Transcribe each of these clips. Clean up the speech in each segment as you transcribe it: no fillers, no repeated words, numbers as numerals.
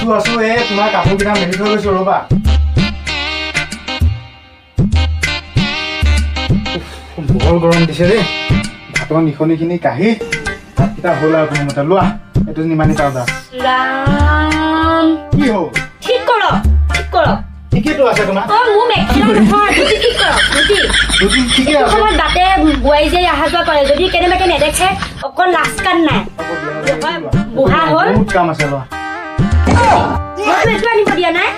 আছো তোমাৰ কাপোৰ কিনা মেলি থৈ গৈছো ৰ'বা বৰ গৰম দিছে দেই ভাতৰ নিখনিখিনি কাঢ়ি ভাতকেইটা হ'ল আৰু কোনোমতে লোৱা এইটো নিমানি পাউডাৰ ৰাম কি হ'ল ঠিক কৰ ঠিকেইটো আছে তোমাৰ মোৰ মেখেলা নহয় ধুতি ঠিক কৰ দুটি ঠিকে আছে তোমাৰ দাঁতে বোৱাই যে অহা যোৱা কৰে যদি কেনেবাকে নেদেখে অকল লাজ কান নাই বুঢ়া হ'ল বহুত কাম আছে লোৱা মইতো এইটো আনিব দিয়া নাই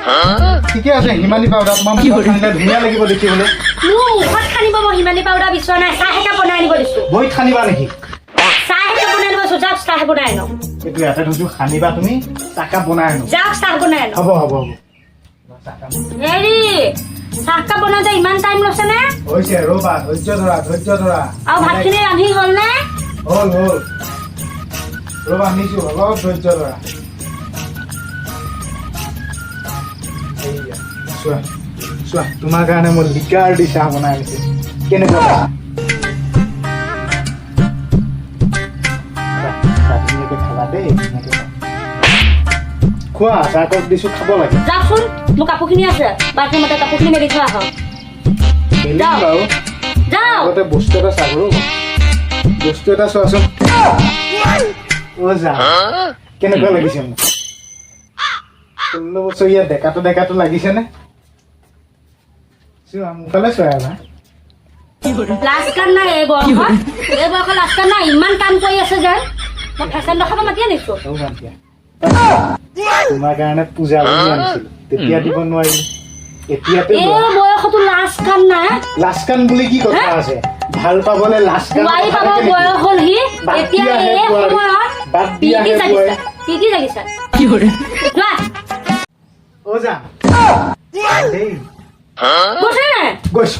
ঠিকে আছে হিমানী পাউডাৰ তোমাৰ মুখত সানিলে ধুনীয়া লাগিব দেখিবলৈ মোৰ মুখত সানিব মই হিমানী পাউডাৰ বিচৰা নাই চাহ এটা বনাই আনিব দিছো বহীত সানিবা নেকি চাহ এটা বনাই আনিব দিছো যাওক চাহ বনাই আনো এইটো ইয়াতে থৈছো সানিবা তুমি চাহকাপ বনাই আনো যাওক চাহ বনাই আনো হ'ব হেৰি চাহকাপ বনাওঁতে ইমান টাইম লৈছে নে হৈছে ৰ'বা ধৈৰ্য ধৰা আৰু ভাতখিনি ৰান্ধি হ'ল নে হ'ল ৰ'বা নিছো অলপ ধৈৰ্য ধৰা চোৱা তোমাৰ কাৰণে মই লিকাৰ দি চাহ বনাই আনিছো কেনেকুৱা খাবা দেই খোৱা চাহ কাপ দিছো খাব লাগে যাওকচোন মোৰ কাপোৰখিনি আছে বাথৰুমতে কাপোৰখিনি মেলি থৈ আহক মেলিম বাৰু যাওক আগতে বস্তু এটা চাগৰো বস্তু এটা চোৱাচোন যা কেনেকুৱা লাগিছে মোক 16 বছৰীয়া ডেকাটো লাগিছেনে চোৱা মোকালে চোৱা এবাৰ লাজ কান নাই এই বয়সত লাজ কান নাই ইমান কাম কৰি আছে যেন মই ফেশ্বন দেখাব মাতি আনিছো তোমাৰ কাৰণে পূজা বনি আনিছিলো তেতিয়া দিব নোৱাৰিলো এতিয়াতে এই বয়সতো লাজ কান নাই লাজকান বুলি কি কথা আছে ভাল পাবলে লাজকান বোৱাৰী পাব বয়স হ'ল সি এতিয়া এই সময়ত বাদ দিয়া কি লাগিছে যোৱা যা দেই গৈছে গৈছ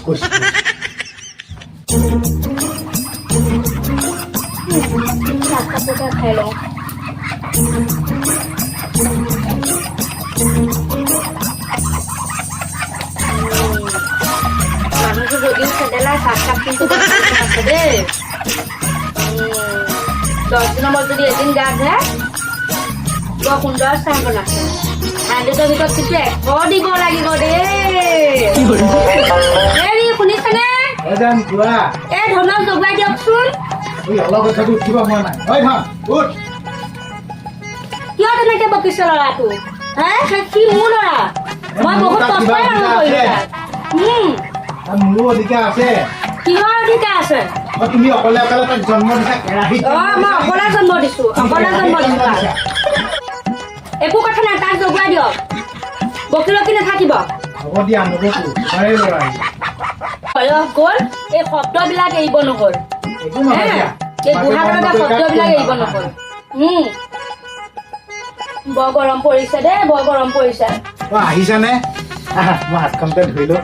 চাহকাপকে খাই লওঁ মানুহটো যদিও খেদেলাই চাহকাপ কিন্তু আছে দেই 10 দিনৰ মূৰত যদি এদিন গা ধুৱে বৰ সুন্দৰ চাহ বনাইছে 100ৰ ভিতৰত কিন্তু 100 দিব লাগিব দেই শুনিছেনে এই ধনক জগুৱাই দিয়কচোন কিয় তেনেকে বকিছে ল'ৰাটো কি মোৰ ল'ৰা মই বহুত কষ্টৰে ডাঙৰ কৰিলো মোৰো অধিকাৰ আছে কিহৰ অধিকাৰ আছে তুমি অকলে তাক জন্ম দিছা কেৰাহীত মই অকলে জন্ম দিছো একো কথা নাই তাক জগুৱাই দিয়ক বকিলকি নাথাকিব হ'ব দিয়া নবকো বয়স গ'ল এই শব্দবিলাক এৰিব নহ'ল এই বুঢ়া লগা শব্দবিলাক এৰিব নহ'ল বৰ গৰম পৰিছে দেই বৰ গৰম পৰিছে আহিছানে মই হাতখনতে ধুই লওঁ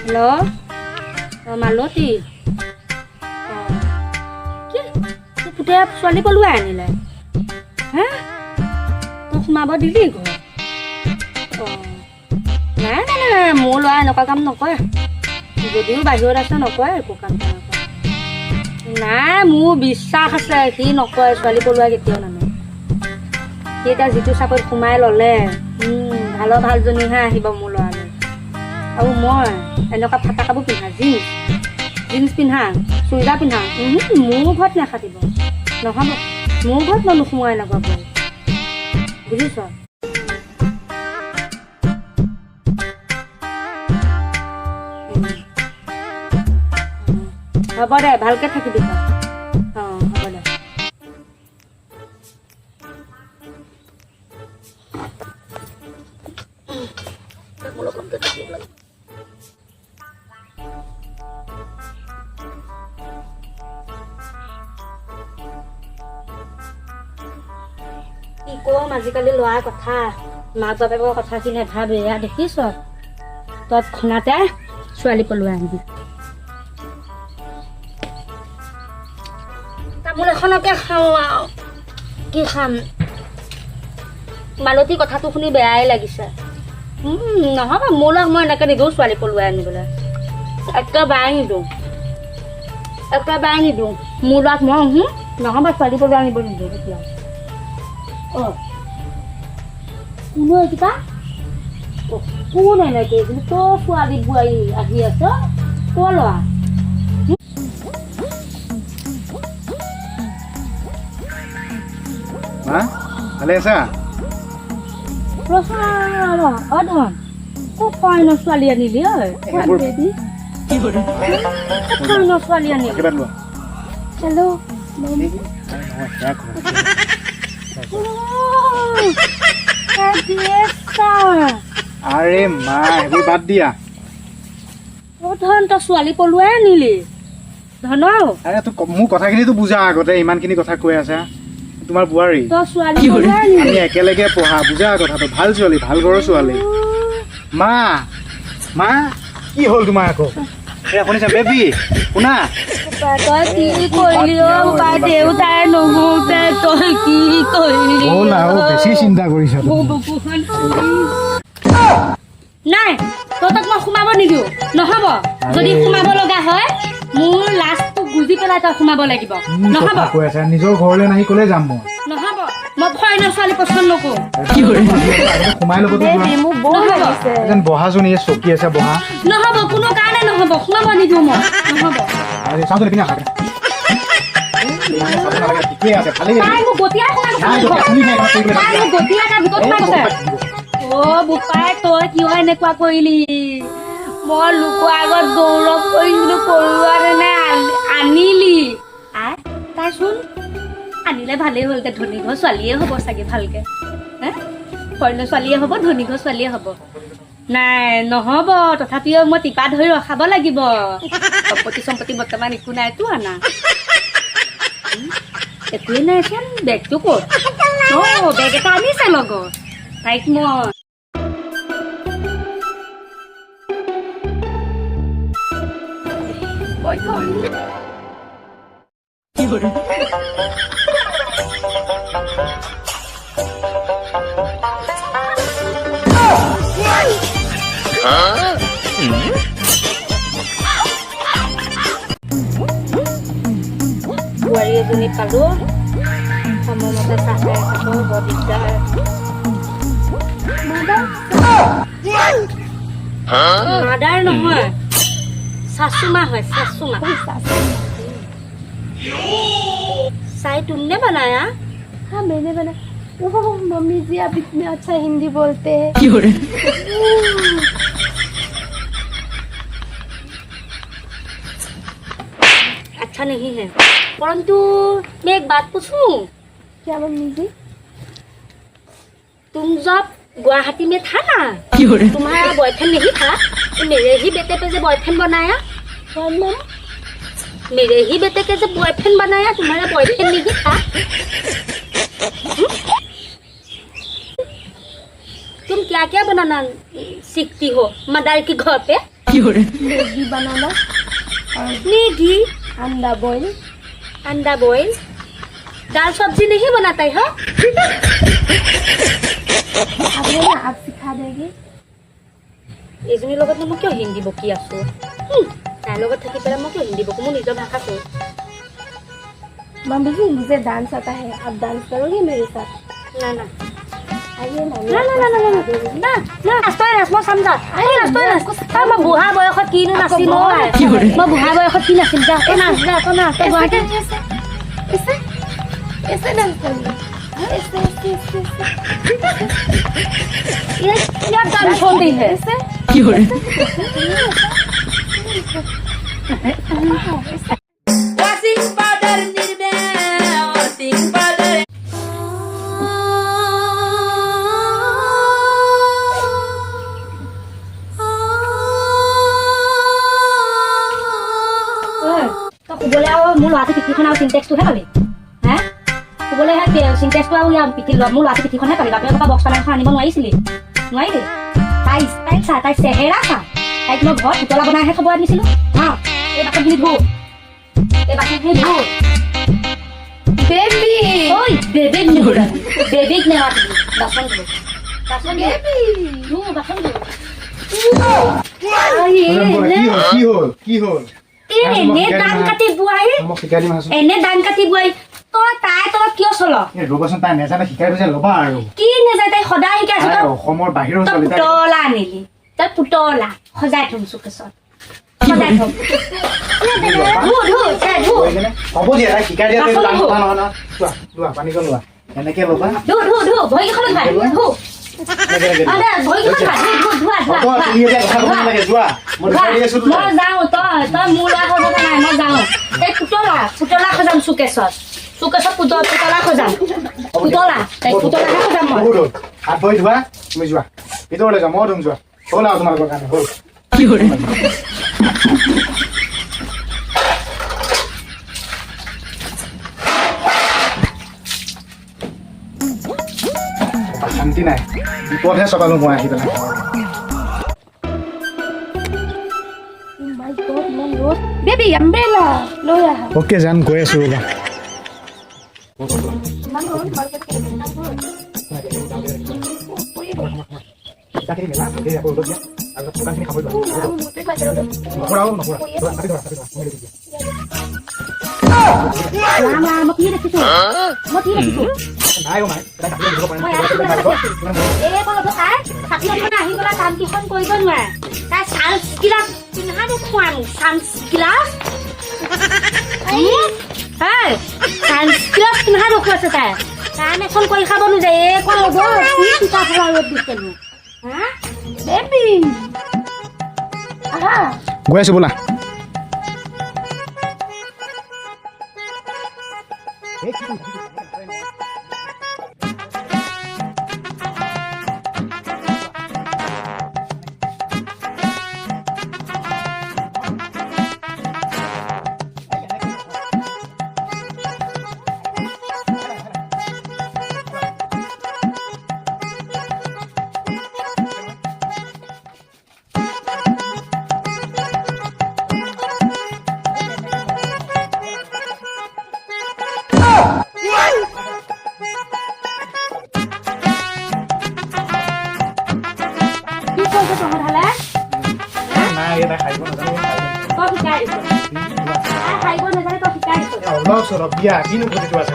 হেল্ল' মালতী কি পুতে ছোৱালী পলুৱাই আনিলে হে তই সোমাব দিলি ঘৰ নাই মোৰ ল'ৰা এনেকুৱা কাম নকৰে যদিও বাহিৰত আছে নকৰে একো কাম তেনেকুৱা নাই মোৰ বিশ্বাস আছে সি নকৰে ছোৱালী পলুৱাই কেতিয়াও নানে সি এতিয়া যিটো চাকৰিত সোমাই ল'লে ভালজনীহে আহিব মোৰ ল'ৰালৈ আৰু মই এনেকুৱা ফাটা কাপোৰ পিন্ধা জিন্স পিন্ধা চুইজাৰ পিন্ধা মোৰ ঘৰত নাখাটিব নহ'ব মোৰ ঘৰত মই নোসোমোৱাই এনেকুৱা বোৱাৰী বুজিছ হ'ব দে ভালকে থাকিবি হ'ব দে কি কম আজিকালি ল'ৰাৰ কথা মাক বাপেকৰ কথাখিনি নাভাবে এয়া দেখিছ তৎক্ষণাতে ছোৱালী পলুৱাই আনিবি তামোল এখনকে খাওঁ আৰু কি খাম মালতী কথাটো শুনি বেয়াই লাগিছে নহ'ব মোৰ লগ মই এনেকৈ নিদিওঁ ছোৱালী পলুৱাই আনিবলৈ একেবাৰে নিদিওঁ একেবাৰে নিদিওঁ মোৰ ল'ৰাক মই নহ'ব ছোৱালী পলুৱাই আনিব নিদিওঁ তেতিয়া অঁ কোনো এইকেইটা কোন এনেকৈ কিন্তু তোৰ ছোৱালী বোৱাৰী আহি আছে তোৰ ল'ৰা মা ভালে আছা অধন ক'ত কইন ছোৱালী আনিলি ঐ কইন ছোৱালী আনিলি কিবা লোৱা হেল্ল' আৰে মা সেইবোৰ বাদ দিয়া ধন তই ছোৱালী পলুৱাই আনিলি ধন আৰে মোৰ কথাখিনিতো বুজা আগতে ইমানখিনি কথা কৈ আছা তোমাৰ বোৱাৰী তই ছোৱালী পলুৱাই আনিলি আমি একেলগে পঢ়া বুজা কথাটো ভাল ছোৱালী ভাল ঘৰৰ ছোৱালী মা মা কি হ'ল তোমাৰ আকৌ শুনিছা বেবী শুনা তই কি কৰিলি অ' দেউতাই নহওঁতে তই কি কৰিলি বেছি চিন্তা কৰিছা নাই তই তাক মই সোমাব নিদিওঁ নহ'ব যদি সোমাব লগা হয় মোৰ লাষ্টটো গুজি পেলাই তই সোমাব লাগিব নহ'ব কৈ আছা নিজৰ ঘৰলৈ নাহি ক'লে যাম মই নহ'ব মই ফৰেইনৰ ছোৱালী পচন্দ নকৰোঁ সোমাই ল'বতো এজন বহাজনী চকী আছে বহা নহ'ব কোনো কাৰণে নহ'ব সোমাব নিদিওঁ মই নহ'ব চাওঁতে পিনে ঠিকেই আছে ভালেই তাই মোক গতিয়াই অ' বোপাই তই কিয় এনেকুৱা কৰিলি মই লোকৰ আগত গৌৰৱ কৰিছিলো পৰুৱানে আনিলি তাইচোন আনিলে ভালেই হ'ল দে ধনী ঘৰ ছোৱালীয়ে হ'ব চাগে ভালকে হে ফৰেইনৰ ছোৱালীয়ে হ'ব ধনী ঘৰ ছোৱালীয়ে হ'ব নাই নহ'ব তথাপিও মই টিপা ধৰি ৰখাব লাগিব সম্পত্তি বৰ্তমান একো নাইতো আনা একোৱেই নাইচোন বেগটো ক'ত অঁ বেগ এটা আনিছে লগত তাইক মই বোৱাৰী এজনী পালো সময়মতে চাহে খাব বৰ দিগদাৰ মাদাৰ নহয় सासुमा है सासुमा चाय तुमने बनाया हाँ मैंने बनाया ओह मम्मी जी आप इतने अच्छा हिंदी बोलते हैं अच्छा नहीं है परंतु मैं एक बात पूछूं क्या मम्मी जी तुम जब गुवाहाटी में था ना तुम्हारा बॉयफ्रेंड नहीं था तो मेरे ही बेटे पे जो बॉयफ्रेंड बनाया मेरे ही बेटे के जब बॉयफ्रेंड बनाया तुम्हारा बॉयफ्रेंड नहीं था तुम क्या क्या बनाना सीखती हो मदार के घर पे मैगी बनाना मैगी अंडा बॉईल दाल सब्जी नहीं बनाता है आप सिखा देंगे এজনীৰ লগত মই কিয় হিন্দী বকি আছো তাইৰ লগত থাকি পেলাই মই কিয় হিন্দী বকো মোৰ নিজৰ ভাষা কওঁ मम्मी जी मुझे डांस आता है आप डांस करोगे मेरे साथ না না आइए ना না না না না না না নাচতই নাচ মই চাম যা নাচতই নাচ মই বুঢ়া বয়সত কিনো নাচিম মই বুঢ়া বয়সত কি নাচিম যা তই নাচ যা তই নাচ তই গুৱাহাটী ऐसे ऐसे डांस करेंगे ऐसे ইয়াত গান চলি হে ওয়াশিং পাউডার নির্বে ওয়াশিং পাউডার শুবলৈ আৰু মোৰ ল'ৰাটো পিঠিখন আৰু চিনটেক্সটোহে পালি হে শুবলৈ চিনটেক্সটো আৰু পিঠি মোৰ ল'ৰাটো পিঠিখনহে পালি বাপেকৰ পৰা বক্স পালেংখন আনিব নোৱাৰিছিলি তাই চেহেৰা চা তাইক মই ঘৰত পুতলা বনাইহে খবৰ আনিছিলো হা এই বাচনখিনি ধু बेबी ঐ বেবিক নেওয়া বাচন ধু বাচন ধু কি হ'ল এনে দান কাটি বুৱাই মোক শিকাই দিম আছো এনে দান কাটি বুৱাই তই তাই তলত কিয় চল এই ৰবচোন তাই নেজানে শিকাই দিছে ল'বা আৰু কি নেযায় তাই সদায় শিকাই আছো তাই অসমৰ বাহিৰৰ তই ছোৱালী তাই পুতলা আনিলি তই পুতলা সজাই থম চুকেছত সজাই থম হ'ব দিয়া তাই শিকাই দিয়া টান কথা নহয় নহয় লোৱা লোৱা পানীকণ লোৱা এনেকে ল'বা ভৰিকেইখনত ভাই তুমি এতিয়া কথা ক'ব নালাগে যোৱা মই দেখাই দি আছো মই যাওঁ তই মোৰ ল'ৰা হ'ব নাই মই যাওঁ এই পুতলা সজাম চুকেছত পুতলা সজাম তাই পুতলাহে সজাম মই বহুত হ'ল হাত ভৰি ধোৱা তুমি যোৱা ভিতৰলৈ যোৱা মই ধুম যোৱা হ'ল আৰু তোমালোকৰ কাৰণে হ'ল শান্তি নাই বিপদহে চপালো মই আহি পেলাই বেবি আমব্ৰেলা লৈ আহা অ'কে জান গৈ আছো ৰ'বা গৈ আছো বোলা বিয়া কিনো প্ৰতিটো আছে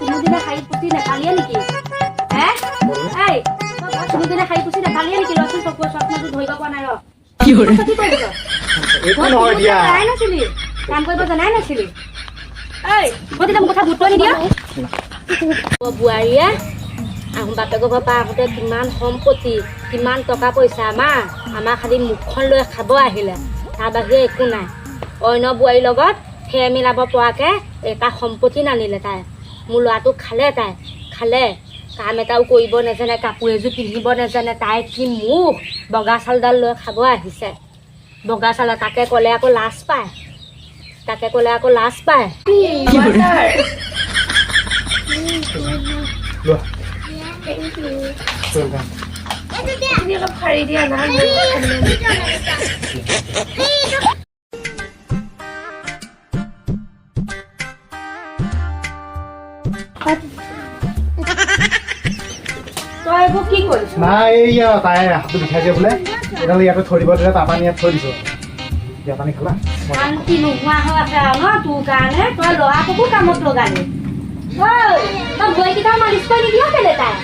কোনোদিনা খাই পুচি নাখালিয়ে নেকি কোনোদিনা খাই পুচি নাখালিয়ে নেকি ৰচোন চকুৰ চশমাটো ধৰিব পৰা নাই একো নহয় দিয়া জনাই নাছিলি কাম কৰিব জনাই নাছিলি মোৰ কথা গুৰুত্ব নিদিয়া বোৱাৰীয়ে আহোম বাপেকৰ ঘৰৰ পৰা আহোঁতে কিমান সম্পত্তি কিমান টকা পইচা আমাৰ খালি মুখখন লৈ খাব আহিলে তাৰ বাহিৰে একো নাই অন্য বোৱাৰীৰ লগত ফেৰ মিলাব পৰাকৈ এটা সম্পত্তি নানিলে তাই মোৰ ল'ৰাটোক খালে কাম এটাও কৰিব নাজানে কাপোৰ এযোৰ পিন্ধিব নাজানে তাই কি মুখ বগা চাউলডাল লৈ খাব আহিছে বগা চাউল তাকে ক'লে আকৌ লাজ পায় অলপ খাৰি দিয়া না তই এইবোৰ কি কৰিছ নাই এইয়া তাই হাতটো বিষাইছে বোলে এডাল ইয়াতে থৈ দিব দিলে তাৰ পানী ইয়াত থৈ দিছোঁ দিয়া পানী খালা শান্তি নোহোৱা হৈ আছে আৰু ন তোৰ কাৰণে তই ল'ৰাটোকো কামত লগালি তই ভৰিকেইটা মালিচ কৰি নিদিয় কেলে তাই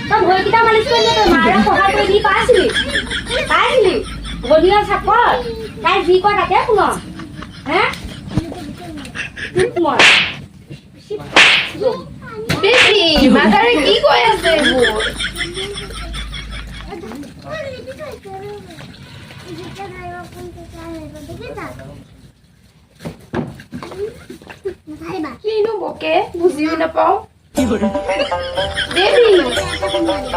তই ভৰিকেইটা মালিচ কৰি নিদিয় তই মাৰে সহায় কৰি দি পাইছিলি গধীয়া চাকৰ তাই যি কয় তাকে শুন মই বেবি মাদাৰে কি কৈ আছে এইবোৰ কিনো বকে বুজিও নাপাওঁ বেবি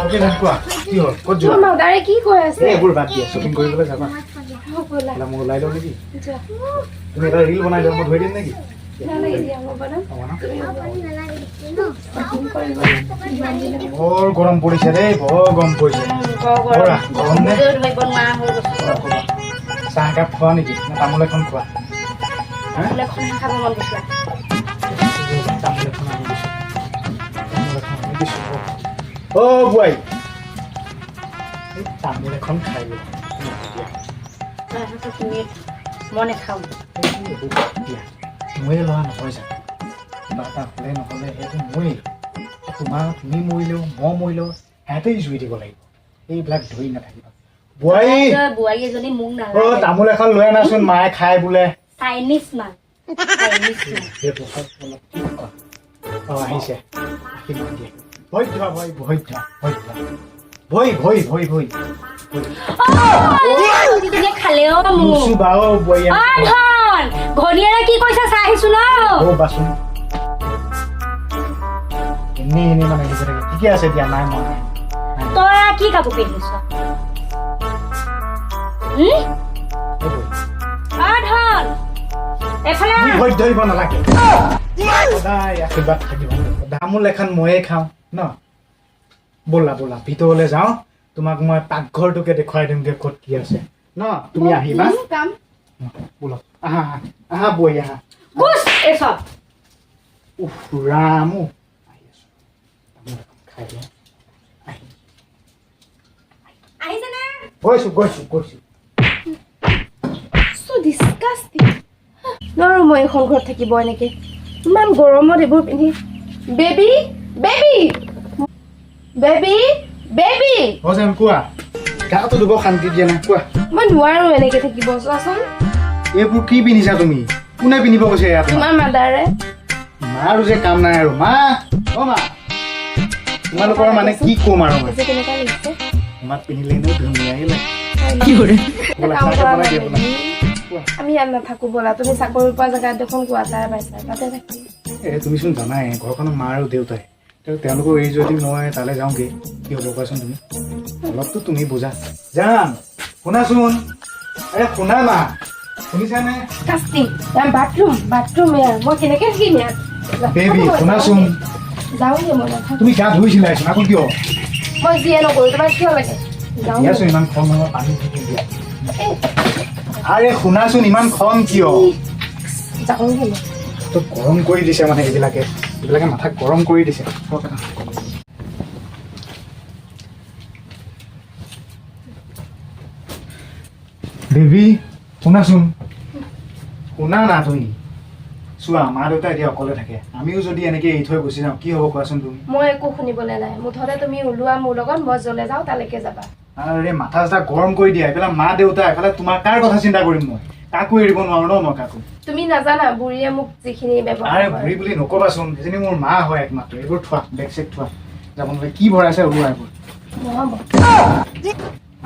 অ'কে জান কোৱা কি হ'ল ক'ত যোৱা তোমাৰ মাদাৰে কি কৈ আছে এইবোৰ বাদ দিয়া শ্বপিং কৰিবলৈ যাবা ব'লা মই ওলাই লওঁ নেকি যোৱা তুমি এটা ৰিল বনাই দিওঁ মই ধৰি দিম নেকি নালাগে দিয়া মই বনাম বৰ গৰম পৰিছে দেই বৰ গৰম পৰিছে গৰম নে ধৰিব নোৱাৰা হৈ গৈছে চাহ একাপ খোৱা নেকি নে তামোল এখন খোৱা খাব মন গৈছে অ' বোৱাৰী তামোল এখন খাই লোৱা মই নাখাওঁ ময়ে লোৱা নহয় জানো কিবা এটা হ'লে নহ'লে সেইটো ময়ে তুমি মৰিলেও মই মৰিলেও সিহঁতেই জুই দিব লাগিব এইবিলাক ধৰি নাথাকিবা বোৱাৰী বোৱাৰী এজনী মোক অ নালাগে তামোল এখন লৈ আনাচোন মায়ে খাই বোলে চাইনিজ মান আহিছে ভয় ধোৱা ভয় ভয় ধোৱা ভয় ভয় ভয় ভয় ভয় খালেও ঘনীয়েৰে কি কৈছে চাই আহিছো ন বাচোন এনেই এনেই মানে ঠিকে আছে দিয়া নাই মই তই কি কাপোৰ পিন্ধিছ ধন এফালে ভয় ধৰিব নালাগে সদায় আশীৰ্বাদ থাকিব তামোল এখন ময়ে খাওঁ ন ব'লা ব'লা ভিতৰলৈ যাওঁ তোমাক মই পাকঘৰটোকে দেখুৱাই দিমগে ক'ত কি আছে ন তুমি আহিবা কাম ব'লক আহা আহা বৈ আহা এসব উফ ৰামো আহি আছো তামোল এখন খাই দিয়া আহিছে নে গৈছো গৈছো গৈছো so disgusting নোৱাৰো মই এখন ঘৰত থাকিব এনেকে ইমান গৰমত এইবোৰ পিন্ধি বেবী বেবী বেবী বেবী হজেন কোৱা গাটো দুব শান্তি দিয়া নাই কোৱা মই নোৱাৰো এনেকে থাকিব চোৱাচোন এইবোৰ কি পিন্ধিছা তুমি কোনে পিন্ধিব কৈছে ইয়াত তোমাৰ মাদাৰে মাৰো যে কাম নাই আৰু মা অ মা তোমালোকৰ মানে কি ক'ম আৰু মই যে কেনেকা লাগিছে তোমাক পিন্ধিলে এনেও ধুনীয়াই লাগে কি কৰে ব'লা, কাম চাহ কৰা বনাই দিয়া, মানুহ। কোৱা। আমি ইয়াত নাথাকো ব'লা তুমি চাকৰি পোৱা জেগাত দেখোন কোৱাৰ্টাৰ পাইছা তাতে থাকি তুমিচোন জানাই ঘৰখনৰ মা আৰু দেউতাই তেওঁলোকৰ এই যদি মই তালৈ যাওঁগৈ কি হ'ব কোৱাচোন তুমি অলপতো তুমি বুজা যাম শুনাচোন শুনা মা শুনিছানে কাষ্টিং বাথৰুম ইয়াৰ মই কেনেকে থাকিম ইয়াত বেবী শুনাচোন যাওঁগে মই নাথাকো তুমি গা ধুইছিলাচোন আকৌ কিয় মই যিয়ে নকৰো তোমাৰ কিয় লাগে যাওঁ দিয়াচোন ইমান খং নহয় পানী থাকি দিয়া আৰে শুনাচোন ইমান খং কিয় যাওঁগে তো গৰম কৰি দিছে মানে এইবিলাকে মাথা গৰম কৰি দিছে বেবী শুনাচোন শুনা না তুমি চোৱা মা দেউতা এতিয়া অকলে থাকে আমিও যদি এনেকে এৰি থৈ গুচি যাওঁ কি হ'ব কোৱাচোন তুমি মই একো শুনিবলৈ নাই মুঠতে তুমি ওলোৱা মোৰ লগত মই য'লে যাওঁ তালৈকে যাবা আৰে মাথা চাথা গৰম কৰি দিয়া এইফালে মা দেউতা এফালে তোমাৰ কাৰ কথা চিন্তা কৰিম মই কাকো এৰিব নোৱাৰো ন মই কাকো তুমি নাজানা বুঢ়ীয়ে মোক যিখিনি ব্যৱহাৰ আৰে কৰে বুঢ়ী বুলি নকবাচোন সেইজনী মোৰ মা হয় একমাত্ৰ এইবোৰ থোৱা বেগ চেগ থোৱা যাব নালাগে কি ভৰাইছে ওলোৱা এইবোৰ নহ'ব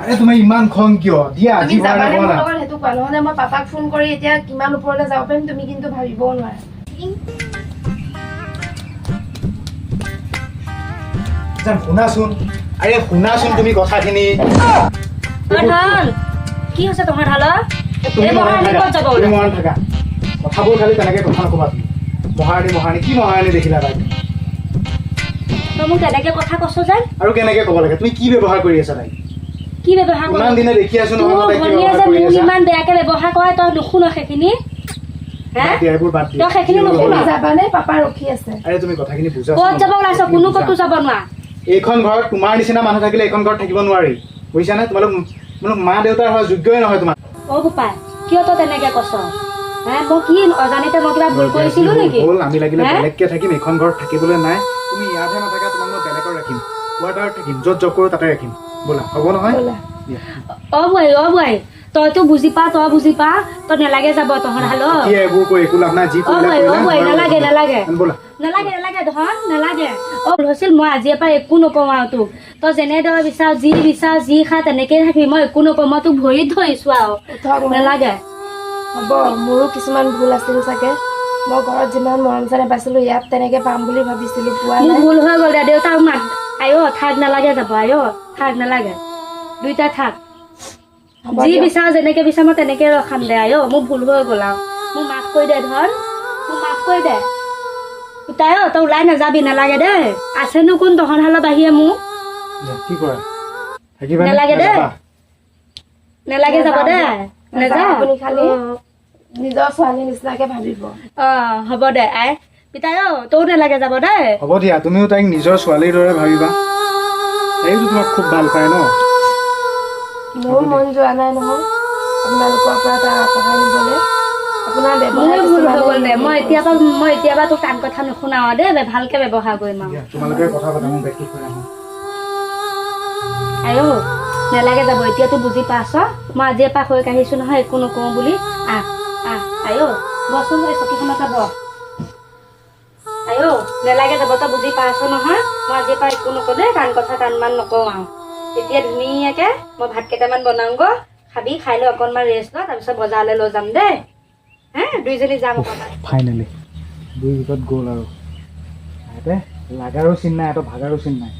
আৰে তোমাৰ ইমান খং কিয় দিয়া তুমি আজি ভৰাই যাবানে মোৰ নকলা লগত সেইটো কোৱা নহ'লে মই পাপাক ফোন কৰি এতিয়া কিমান ওপৰলৈ যাব পাৰিম তুমি কিন্তু ভাবিবও নোৱাৰা শুনাচোন আৰে শুনাচোন তুমি কথাখিনি ধন কি হৈছে তোমাৰ ঢালৰ তুমি এই মহাৰাণী মহাৰাণী ক'ত যাব তুমি মহাৰাণী থাকা কথাবোৰ খালি তেনেকে কথা নকবা তুমি মহাৰাণী কি মহাৰাণী দেখিলা তাই তই মোক তেনেকে কথা কৈছ যেন আৰু কেনেকে ক'ব লাগে তুমি কি ব্যৱহাৰ কৰি আছা তাই কি ব্যৱহাৰ ইমান দিনে দেখি আছো তোৰ নহয় তাই কি ভনীয়ে ব্যৱহাৰ যে কৰি মোক আছা ইমান বেয়াকে ব্যৱহাৰ কৰে তই নুশুন সেইখিনি হে বাদ দিয়া, এইবোৰ বাদ দিয়া। তই সেইখিনি নুশুন তুমি যাবানে পাপা ৰখি আছে আৰে তুমি কথাখিনি বুজা ক'ত যাব ওলাইছ কোনো ক'তো যাব নোৱাৰ এইখন ঘৰত তোমাৰ নিচিনা মানুহ থাকিলে এইখন ঘৰত থাকিব নোৱাৰি বুজিছানে তোমালোক মা দেউতাৰ হয় যোগ্যই নহয় তোমাৰ অ বোপাই কিয় তই তেনেকে কৈছ হে মই কি অজানিতে মই কিবা ভুল কৰিছিলো নেকি হ'ল আমি লাগিলে হে? বেলেগকে থাকিম এইখন ঘৰত থাকিবলৈ নাই তুমি ইয়াতহে নাথাকা তোমাক মই বেলেগত ৰাখিম কোৱাৰ্টাৰত থাকিম য'ত জব কৰোঁ তাতে ৰাখিম ব'লা হ'ব নহয় ব'লা। দিয়া। অ বোৱাৰী তইতো বুজি পা তই নেলাগে যাব তহঁত হালো এতিয়া এইবোৰ কৈ একো লাভ নাই যি অ কৰিলা বোৱাৰী কৰিলা, নালাগে ব'লা নালাগে ধন নালাগে অ হৈছিল মই আজিৰ পৰা একো নকওঁ আৰু তোক তই যেনেদৰে বিচাৰ যি খা তেনেকেই থাকিবি মই একো নকওঁ মই তোক ভৰিত ধৰিছো আৰু উঠক নালাগে হ'ব মোৰো কিছুমান ভুল আছিল চাগে মই ঘৰত যিমান মৰম চেনেহ পাইছিলো ইয়াত তেনেকে পাম বুলি ভাবিছিলো পোৱা মোৰ নাই ভুল হৈ গ'ল দেউতাক মাত থাক নালাগে যাব থাক নালাগে দুইটা থাক হ'ব যি দিয়ক। বিচাৰ যেনেকে বিচাৰ মই তেনেকে ৰখাম দে মোৰ ভুল হৈ গ'ল আৰু মোক মাফ কৰি দে ধন মোক মাফ কৰি দে তাই তই ওলাই নাযাবি নালাগে দেই আছেনো কোন তহঁত হালৰ বাহিৰে মোৰ দিয়া, কি কৰা থাকিবা নে? নালাগে নে দেই। যাবা? নালাগে যাব দে নাযাওঁ আপুনি খালি নিজৰ ছোৱালী নিচিনাকে ভাবিব অ হ'ব দে পিতাই তইও নালাগে যাব দেই হ'ব দিয়া তুমিও তাইক নিজৰ ছোৱালীৰ দৰে ভাবিবা তাইও তোমাক খুব ভাল পায় ন মোৰ মন যোৱা নাই নহয় আপোনালোকৰ পৰা এটা সহায় নিবলৈ আপোনাৰ মোৰে ভুল হৈ গ'ল দে ব্যৱহাৰ মই এতিয়াৰ পৰা তোৰ কাণ কথা নুশুনাও দেই ভালকে ব্যৱহাৰ কৰিম আৰু তোমালোকে কথা পাতা মোক বেগটো থৈ আহোঁ আইও নেলাগে যাব এতিয়াতো বুজি পাইছ মই আজিৰ পৰা হৈ কাঢ়িছোঁ নহয় একো নকওঁ বুলি আহ আইও বচোন এই চকীখনতে বহ আইও নেলাগে যাব তই বুজি পাইছ নহয় মই আজিৰ পৰা একো নকওঁ দেই কাণ কথা কাণমান নকওঁ আৰু এতিয়া ধুনীয়াকৈ মই ভাত কেইটামান বনাওঁগৈ খাবি খাই লৈ অকণমান ৰেষ্ট ল তাৰপিছত বজাৰলৈ লৈ যাম দেই হে দুইজনী যাম অকণমান ফাইনেলি 2 উইকত গ'ল আৰু সিহঁতে লাগাৰো চিন নাই এটা ভাগাৰো চিন নাই